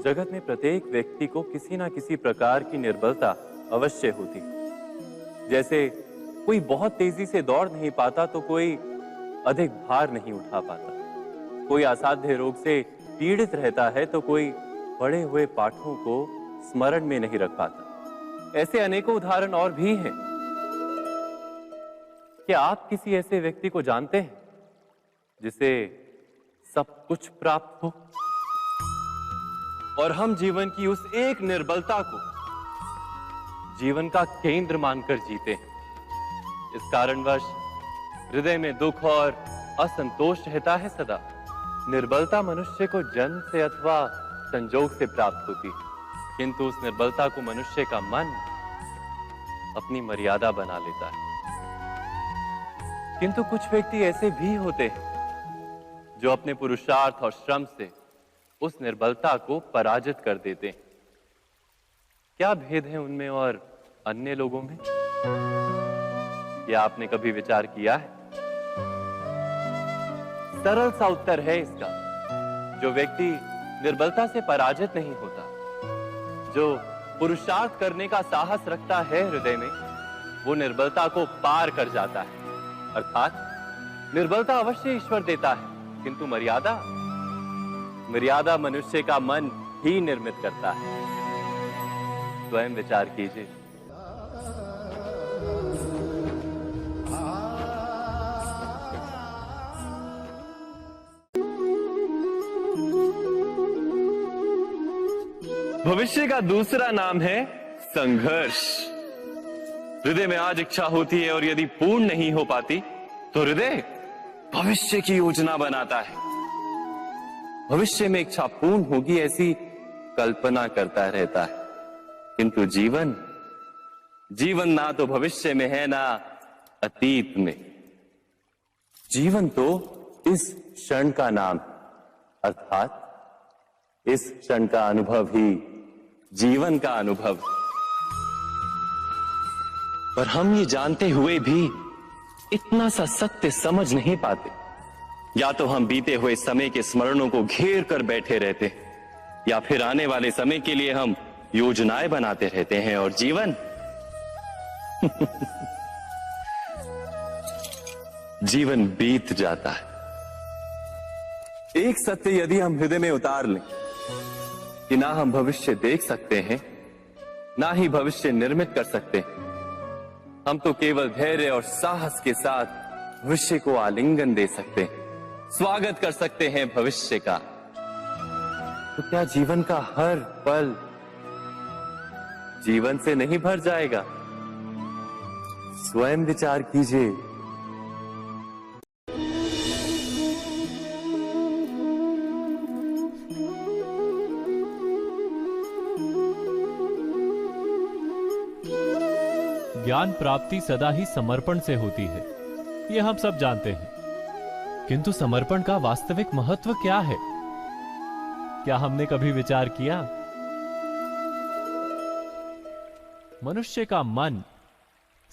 जगत में प्रत्येक व्यक्ति को किसी ना किसी प्रकार की निर्बलता अवश्य होती है। जैसे कोई बहुत तेजी से दौड़ नहीं पाता तो कोई अधिक भार नहीं उठा पाता, कोई असाध्य रोग से पीड़ित रहता है तो कोई पढ़े हुए पाठों को स्मरण में नहीं रख पाता। ऐसे अनेकों उदाहरण और भी हैं। क्या आप किसी ऐसे व्यक्ति को जानते हैं जिसे सब कुछ प्राप्त हो और हम जीवन की उस एक निर्बलता को जीवन का केंद्र मानकर जीते हैं? इस कारणवश हृदय में दुख और असंतोष रहता है सदा। निर्बलता मनुष्य को जन्म से अथवा संजोग से प्राप्त होती है, किंतु उस निर्बलता को मनुष्य का मन अपनी मर्यादा बना लेता है। किंतु कुछ व्यक्ति ऐसे भी होते हैं जो अपने पुरुषार्थ और श्रम से उस निर्बलता को पराजित कर देते हैं। क्या भेद है उनमें और अन्य लोगों में? क्या आपने कभी विचार किया है? सरल सा उत्तर है इसका। जो व्यक्ति निर्बलता से पराजित नहीं होता, जो पुरुषार्थ करने का साहस रखता है हृदय में, वो निर्बलता को पार कर जाता है। अर्थात निर्बलता अवश्य ईश्वर देता है, किंतु मर्यादा मनुष्य का मन ही निर्मित करता है। स्वयं विचार कीजिए। भविष्य का दूसरा नाम है संघर्ष। हृदय में आज इच्छा होती है और यदि पूर्ण नहीं हो पाती तो हृदय भविष्य की योजना बनाता है। भविष्य में इच्छा पूर्ण होगी ऐसी कल्पना करता रहता है, किंतु जीवन ना तो भविष्य में है ना अतीत में। जीवन तो इस क्षण का नाम है, अर्थात इस क्षण का अनुभव ही जीवन का अनुभव। पर हम ये जानते हुए भी इतना सा सत्य समझ नहीं पाते। या तो हम बीते हुए समय के स्मरणों को घेर कर बैठे रहते, या फिर आने वाले समय के लिए हम योजनाएं बनाते रहते हैं और जीवन जीवन बीत जाता है। एक सत्य यदि हम हृदय में उतार लें कि ना हम भविष्य देख सकते हैं, ना ही भविष्य निर्मित कर सकते हैं, हम तो केवल धैर्य और साहस के साथ भविष्य को आलिंगन दे सकते हैं, स्वागत कर सकते हैं भविष्य का। तो क्या जीवन का हर पल जीवन से नहीं भर जाएगा? स्वयं विचार कीजिए। ज्ञान प्राप्ति सदा ही समर्पण से होती है, यह हम सब जानते हैं। किंतु समर्पण का वास्तविक महत्व क्या है? क्या हमने कभी विचार किया? मनुष्य का मन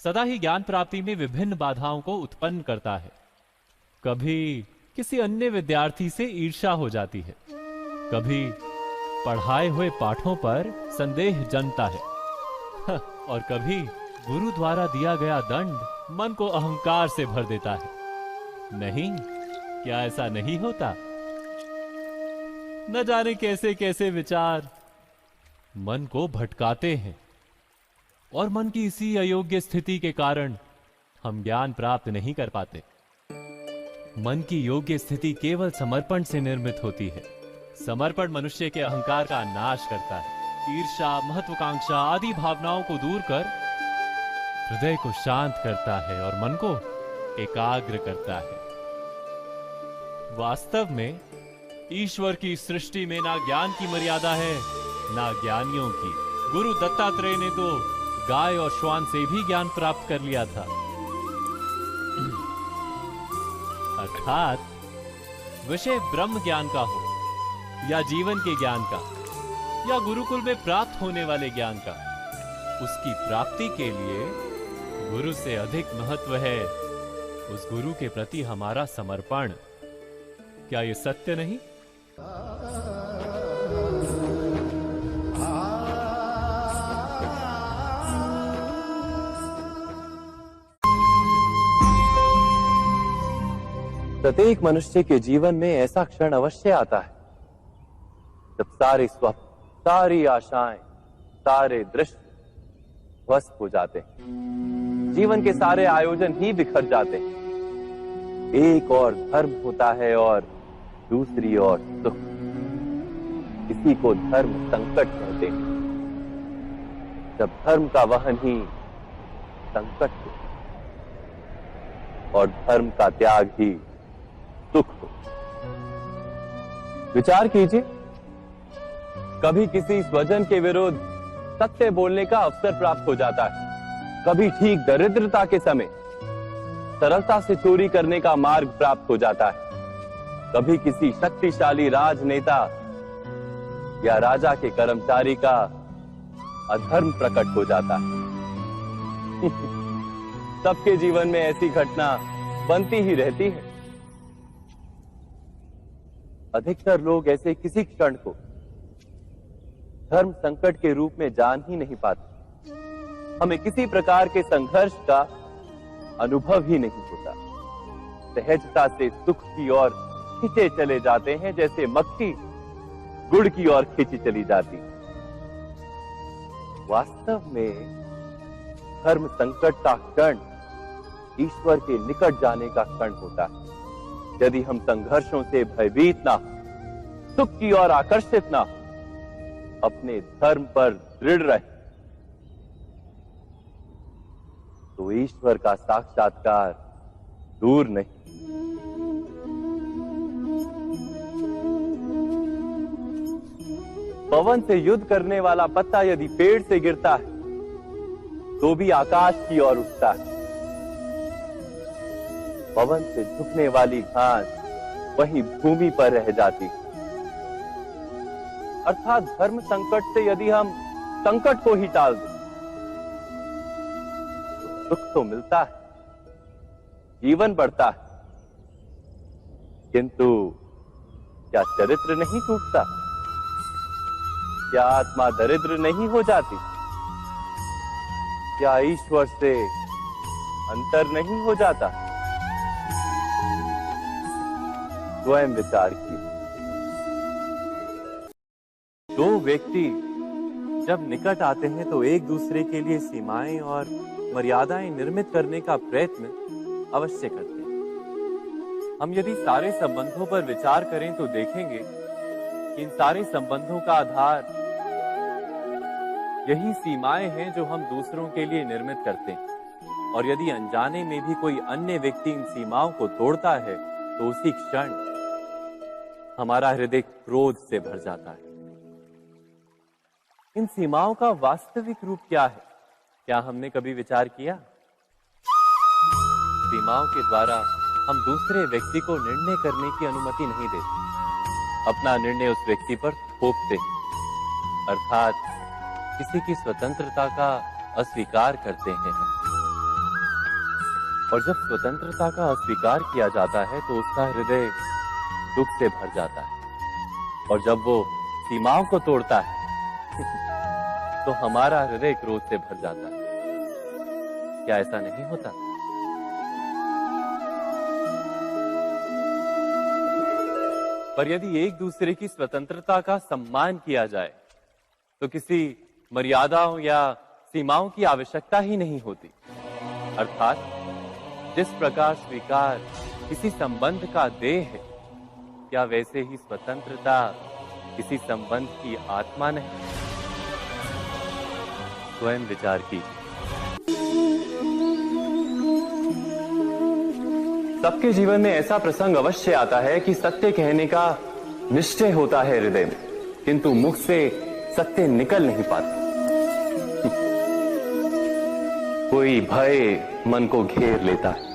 सदा ही ज्ञान प्राप्ति में विभिन्न बाधाओं को उत्पन्न करता है। कभी किसी अन्य विद्यार्थी से ईर्ष्या हो जाती है, कभी पढ़ाए हुए पाठों पर संदेह जन्मता है और कभी गुरु द्वारा दिया गया दंड मन को अहंकार से भर देता है। नहीं, क्या ऐसा नहीं होता? न जाने कैसे कैसे विचार मन को भटकाते हैं और मन की इसी अयोग्य स्थिति के कारण हम ज्ञान प्राप्त नहीं कर पाते। मन की योग्य स्थिति केवल समर्पण से निर्मित होती है। समर्पण मनुष्य के अहंकार का नाश करता है, ईर्ष्या, महत्वाकांक्षा आदि भावनाओं को दूर कर हृदय को शांत करता है और मन को एकाग्र करता है। वास्तव में ईश्वर की सृष्टि में ना ज्ञान की मर्यादा है ना ज्ञानियों की। गुरु दत्तात्रेय ने तो गाय और श्वान से भी ज्ञान प्राप्त कर लिया था। अर्थात विषय ब्रह्म ज्ञान का हो या जीवन के ज्ञान का या गुरुकुल में प्राप्त होने वाले ज्ञान का, उसकी प्राप्ति के लिए गुरु से अधिक महत्व है उस गुरु के प्रति हमारा समर्पण। क्या ये सत्य नहीं? प्रत्येक मनुष्य के जीवन में ऐसा क्षण अवश्य आता है जब सारे स्वप्न, सारी आशाएं, सारे दृश्य ध्वस्त हो जाते हैं। जीवन के सारे आयोजन ही बिखर जाते हैं। एक और धर्म होता है और दूसरी ओर सुख। इसी को धर्म संकट कहते हैं। जब धर्म का वहन ही संकट हो और धर्म का त्याग ही सुख हो। विचार कीजिए, कभी किसी स्वजन के विरुद्ध सत्य बोलने का अवसर प्राप्त हो जाता है, कभी ठीक दरिद्रता के समय सरलता से चोरी करने का मार्ग प्राप्त हो जाता है, कभी किसी शक्तिशाली राजनेता या राजा के कर्मचारी का अधर्म प्रकट हो जाता है। सबके जीवन में ऐसी घटना बनती ही रहती है। अधिकतर लोग ऐसे किसी क्षण को धर्म संकट के रूप में जान ही नहीं पाते। हमें किसी प्रकार के संघर्ष का अनुभव ही नहीं होता। सहजता से सुख की ओर खींचे चले जाते हैं, जैसे मक्खी गुड़ की ओर खींची चली जाती। वास्तव में धर्म संकट का क्षण ईश्वर के निकट जाने का क्षण होता है। यदि हम संघर्षों से भयभीत ना हो, सुख की ओर आकर्षित ना हो, अपने धर्म पर दृढ़ रहे, तो ईश्वर का साक्षात्कार दूर नहीं। पवन से युद्ध करने वाला पत्ता यदि पेड़ से गिरता है तो भी आकाश की ओर उठता है। पवन से झुकने वाली घास वहीं भूमि पर रह जाती है। अर्थात धर्म संकट से यदि हम संकट को ही टाल दें तो सुख तो मिलता है, जीवन बढ़ता है, किंतु क्या चरित्र नहीं टूटता? क्या आत्मा दरिद्र नहीं हो जाती? क्या ईश्वर से अंतर नहीं हो जाता? स्वयं विचार कीजिए। दो व्यक्ति जब निकट आते हैं तो एक दूसरे के लिए सीमाएं और मर्यादाएं निर्मित करने का प्रयत्न अवश्य करते हैं। हम यदि सारे संबंधों पर विचार करें तो देखेंगे कि इन सारे संबंधों का आधार यही सीमाएं हैं जो हम दूसरों के लिए निर्मित करते हैं। और यदि अनजाने में भी कोई अन्य व्यक्ति इन सीमाओं को तोड़ता है तो उसी क्षण हमारा हृदय क्रोध से भर जाता है। इन सीमाओं का वास्तविक रूप क्या है? क्या हमने कभी विचार किया? सीमाओं के द्वारा हम दूसरे व्यक्ति को निर्णय करने की अनुमति नहीं देते। अपना निर्णय उस व्यक्ति पर थोपते हैं, अर्थात किसी की स्वतंत्रता का अस्वीकार करते हैं। और जब स्वतंत्रता का अस्वीकार किया जाता है तो उसका हृदय दुख से भर जाता है। और जब वो सीमाओं को तोड़ता है तो हमारा हृदय क्रोध से भर जाता है। क्या ऐसा नहीं होता? पर यदि एक दूसरे की स्वतंत्रता का सम्मान किया जाए तो किसी मर्यादाओं या सीमाओं की आवश्यकता ही नहीं होती। अर्थात जिस प्रकार स्वीकार किसी संबंध का देह है, क्या वैसे ही स्वतंत्रता किसी संबंध की आत्मा नहीं? स्वयं विचार कीजिए। सबके जीवन में ऐसा प्रसंग अवश्य आता है कि सत्य कहने का निश्चय होता है हृदय में, किंतु मुख से सत्य निकल नहीं पाता। कोई भय मन को घेर लेता है।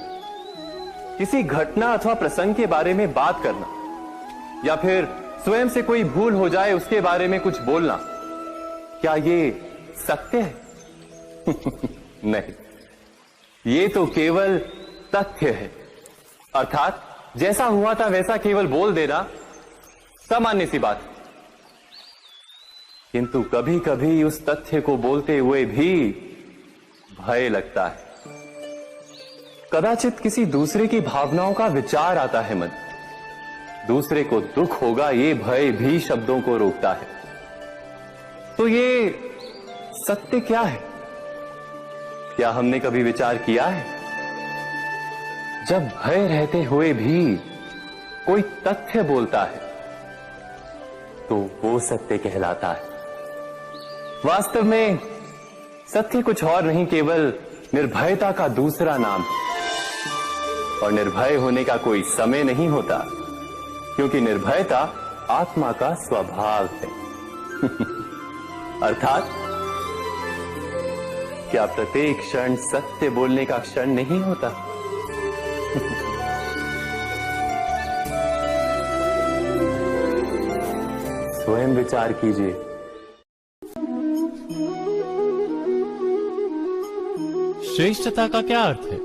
किसी घटना अथवा प्रसंग के बारे में बात करना या फिर स्वयं से कोई भूल हो जाए उसके बारे में कुछ बोलना, क्या ये सत्य है? नहीं, ये तो केवल तथ्य है। अर्थात जैसा हुआ था वैसा केवल बोल देना सामान्य सी बात। किंतु कभी कभी उस तथ्य को बोलते हुए भी भय लगता है। कदाचित किसी दूसरे की भावनाओं का विचार आता है मन। दूसरे को दुख होगा ये भय भी शब्दों को रोकता है। तो ये सत्य क्या है? क्या हमने कभी विचार किया है? जब भय रहते हुए भी कोई तथ्य बोलता है तो वो सत्य कहलाता है। वास्तव में सत्य कुछ और नहीं, केवल निर्भयता का दूसरा नाम है। और निर्भय होने का कोई समय नहीं होता, क्योंकि निर्भयता आत्मा का स्वभाव है। अर्थात क्या प्रत्येक क्षण सत्य बोलने का क्षण नहीं होता? स्वयं विचार कीजिए। श्रेष्ठता का क्या अर्थ है?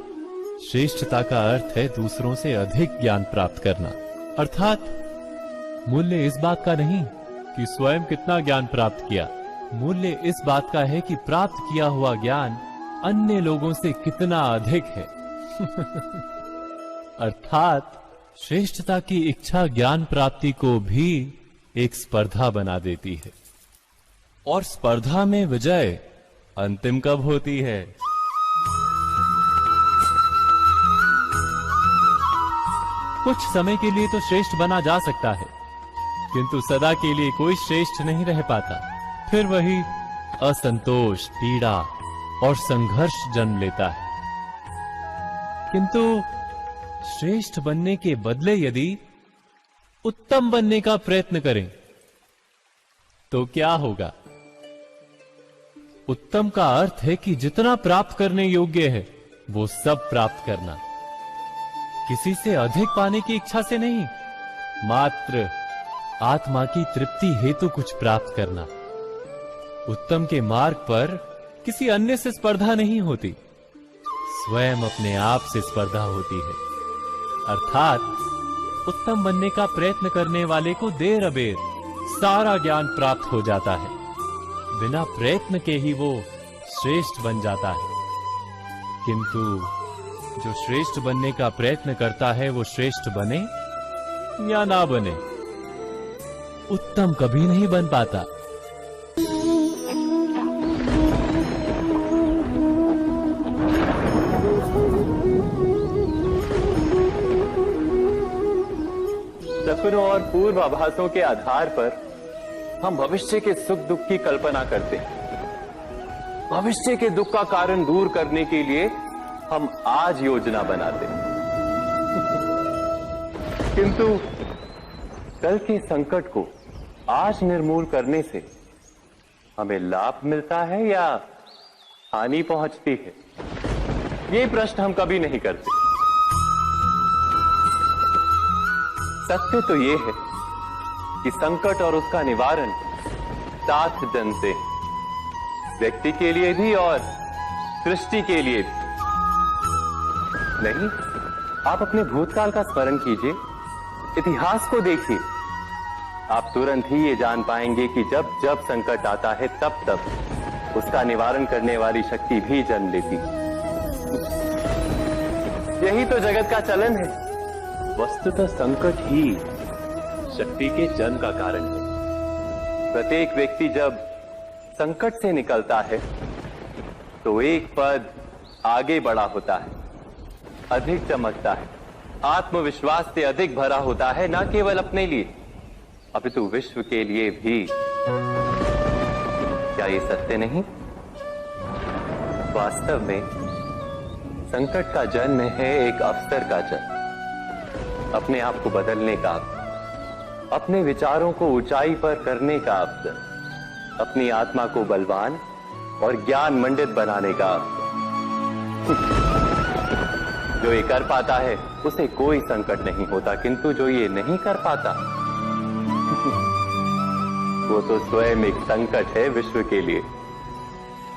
श्रेष्ठता का अर्थ है दूसरों से अधिक ज्ञान प्राप्त करना। अर्थात मूल्य इस बात का नहीं कि स्वयं कितना ज्ञान प्राप्त किया, मूल्य इस बात का है कि प्राप्त किया हुआ ज्ञान अन्य लोगों से कितना अधिक है। अर्थात श्रेष्ठता की इच्छा ज्ञान प्राप्ति को भी एक स्पर्धा बना देती है। और स्पर्धा में विजय अंतिम कब होती है? कुछ समय के लिए तो श्रेष्ठ बना जा सकता है, किंतु सदा के लिए कोई श्रेष्ठ नहीं रह पाता। फिर वही असंतोष, पीड़ा और संघर्ष जन्म लेता है। किंतु श्रेष्ठ बनने के बदले यदि उत्तम बनने का प्रयत्न करें तो क्या होगा? उत्तम का अर्थ है कि जितना प्राप्त करने योग्य है वो सब प्राप्त करना, किसी से अधिक पाने की इच्छा से नहीं, मात्र आत्मा की तृप्ति हेतु कुछ प्राप्त करना। उत्तम के मार्ग पर किसी अन्य से स्पर्धा नहीं होती, स्वयं अपने आप से स्पर्धा होती है। अर्थात उत्तम बनने का प्रयत्न करने वाले को देर अबेर सारा ज्ञान प्राप्त हो जाता है। बिना प्रयत्न के ही वो श्रेष्ठ बन जाता है। किंतु जो श्रेष्ठ बनने का प्रयत्न करता है वो श्रेष्ठ बने या ना बने, उत्तम कभी नहीं बन पाता। सपनों और पूर्वाभासों के आधार पर हम भविष्य के सुख दुख की कल्पना करते हैं। भविष्य के दुख का कारण दूर करने के लिए हम आज योजना बनाते हैं। किंतु कल के संकट को आज निर्मूल करने से हमें लाभ मिलता है या हानि पहुंचती है? ये प्रश्न हम कभी नहीं करते। सत्य तो ये है कि संकट और उसका निवारण साथ जन से, व्यक्ति के लिए भी और सृष्टि के लिए भी। नहीं, आप अपने भूतकाल का स्मरण कीजिए, इतिहास को देखिए। आप तुरंत ही ये जान पाएंगे कि जब जब संकट आता है तब तब उसका निवारण करने वाली शक्ति भी जन्म लेती है। यही तो जगत का चलन है। वस्तुतः संकट ही शक्ति के जन्म का कारण है। प्रत्येक व्यक्ति जब संकट से निकलता है तो एक पद आगे बढ़ा होता है, अधिक चमकता है, आत्मविश्वास से अधिक भरा होता है, न केवल अपने लिए अपितु विश्व के लिए भी। क्या ये सत्य नहीं? वास्तव में संकट का जन्म है एक अवसर का जन्म, अपने आप को बदलने का, अपने विचारों को ऊंचाई पर करने का अवसर, अपनी आत्मा को बलवान और ज्ञान मंडित बनाने का अवसर। जो ये कर पाता है उसे कोई संकट नहीं होता, किंतु जो ये नहीं कर पाता वो तो स्वयं एक संकट है विश्व के लिए।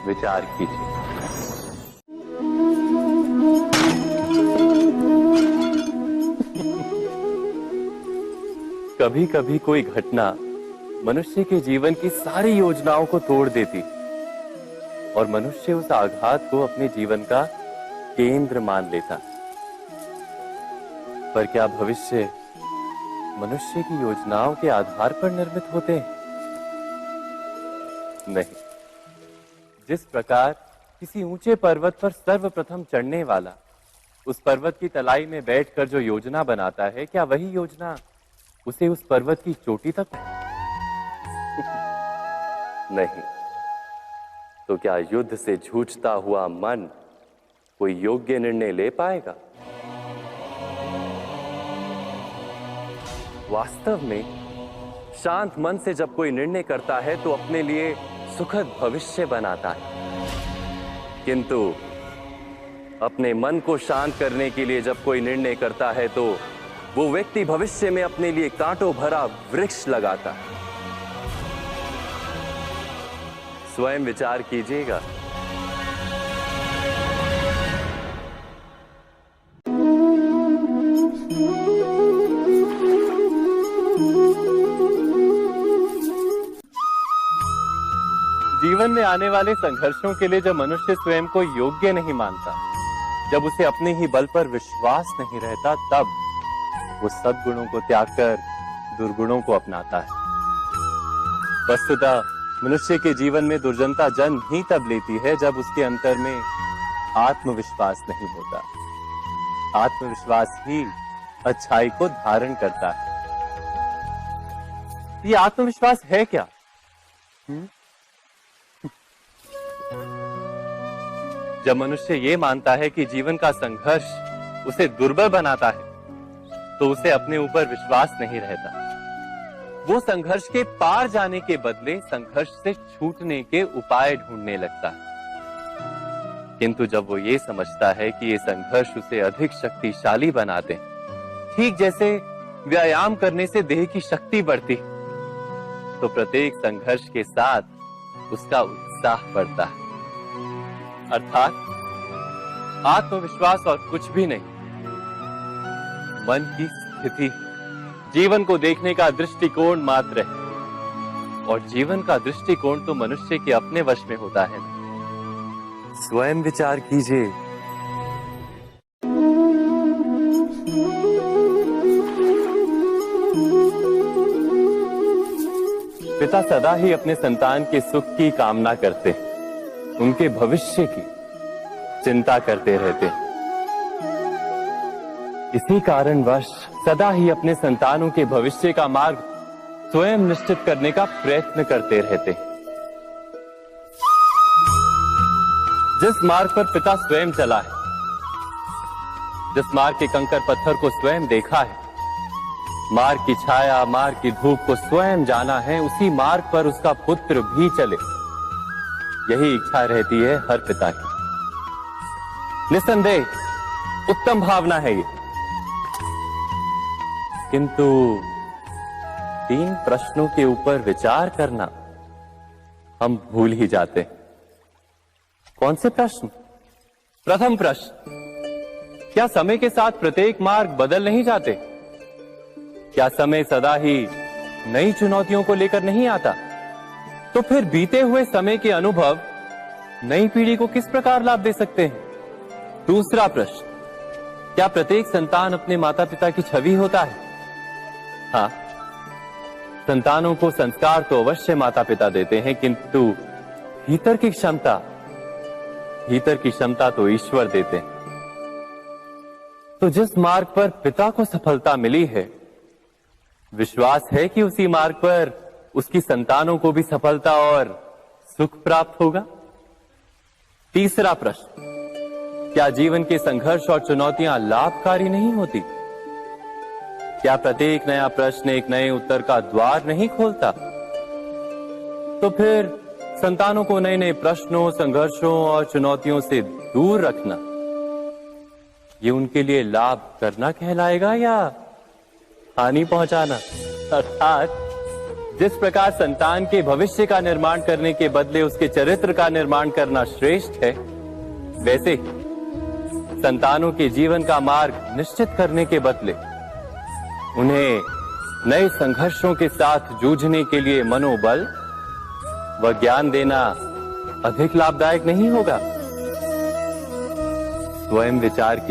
विचार कीजिए। कभी कभी कोई घटना मनुष्य के जीवन की सारी योजनाओं को तोड़ देती और मनुष्य उस आघात को अपने जीवन का केंद्र मान लेता। पर क्या भविष्य मनुष्य की योजनाओं के आधार पर निर्मित होते हैं? नहीं। जिस प्रकार किसी ऊंचे पर्वत पर सर्वप्रथम चढ़ने वाला उस पर्वत की तलाई में बैठकर जो योजना बनाता है, क्या वही योजना उसे उस पर्वत की चोटी तक? नहीं। तो क्या युद्ध से जूझता हुआ मन कोई योग्य निर्णय ले पाएगा? वास्तव में शांत मन से जब कोई निर्णय करता है तो अपने लिए सुखद भविष्य बनाता है, किंतु अपने मन को शांत करने के लिए जब कोई निर्णय करता है तो वो व्यक्ति भविष्य में अपने लिए कांटों भरा वृक्ष लगाता है। स्वयं विचार कीजिएगा। जीवन में आने वाले संघर्षों के लिए जब मनुष्य स्वयं को योग्य नहीं मानता, जब उसे अपने ही बल पर विश्वास नहीं रहता, तब वो सद्गुणों को त्याग कर दुर्गुणों को अपनाता है। वस्तुतः मनुष्य के जीवन में दुर्जनता जन्म ही तब लेती है जब उसके अंतर में आत्मविश्वास नहीं होता। आत्मविश्वास ही अच्छाई को धारण करता है। ये आत्मविश्वास है क्या? जब मनुष्य ये मानता है कि जीवन का संघर्ष उसे दुर्बल बनाता है, तो उसे अपने ऊपर विश्वास नहीं रहता। वो संघर्ष के पार जाने के बदले संघर्ष से छूटने के उपाय ढूंढने लगता है। किंतु जब वो ये समझता है कि ये संघर्ष उसे अधिक शक्तिशाली बनाते हैं, ठीक जैसे व्यायाम करने से देह की शक्ति बढ़ती, तो प्रत्येक संघर्ष के साथ उसका उत्साह बढ़ता है। अर्थात आत्मविश्वास और कुछ भी नहीं, मन की स्थिति, जीवन को देखने का दृष्टिकोण मात्र है। और जीवन का दृष्टिकोण तो मनुष्य के अपने वश में होता है। स्वयं विचार कीजिए। पिता सदा ही अपने संतान के सुख की कामना करते हैं, उनके भविष्य की चिंता करते रहते हैं। इसी कारणवश सदा ही अपने संतानों के भविष्य का मार्ग स्वयं निश्चित करने का प्रयत्न करते रहते हैं। जिस मार्ग पर पिता स्वयं चला है, जिस मार्ग के कंकर पत्थर को स्वयं देखा है, मार्ग की छाया, मार्ग की धूप को स्वयं जाना है, उसी मार्ग पर उसका पुत्र भी चले, यही इच्छा रहती है हर पिता की। निस्संदेह उत्तम भावना है ये। किंतु 3 प्रश्नों के ऊपर विचार करना हम भूल ही जाते। कौन से प्रश्न? प्रथम प्रश्न, क्या समय के साथ प्रत्येक मार्ग बदल नहीं जाते? क्या समय सदा ही नई चुनौतियों को लेकर नहीं आता? तो फिर बीते हुए समय के अनुभव नई पीढ़ी को किस प्रकार लाभ दे सकते हैं? दूसरा प्रश्न, क्या प्रत्येक संतान अपने माता पिता की छवि होता है? हाँ, संतानों को संस्कार तो अवश्य माता पिता देते हैं, किंतु भीतर की क्षमता तो ईश्वर देते हैं। तो जिस मार्ग पर पिता को सफलता मिली है, विश्वास है कि उसी मार्ग पर उसकी संतानों को भी सफलता और सुख प्राप्त होगा। तीसरा प्रश्न, क्या जीवन के संघर्ष और चुनौतियां लाभकारी नहीं होती? क्या प्रत्येक नया प्रश्न एक नए उत्तर का द्वार नहीं खोलता? तो फिर संतानों को नए नए प्रश्नों, संघर्षों और चुनौतियों से दूर रखना, ये उनके लिए लाभ करना कहलाएगा या हानि पहुंचाना? अर्थात जिस प्रकार संतान के भविष्य का निर्माण करने के बदले उसके चरित्र का निर्माण करना श्रेष्ठ है, वैसे ही संतानों के जीवन का मार्ग निश्चित करने के बदले उन्हें नए संघर्षों के साथ जूझने के लिए मनोबल व ज्ञान देना अधिक लाभदायक नहीं होगा? स्वयं विचार की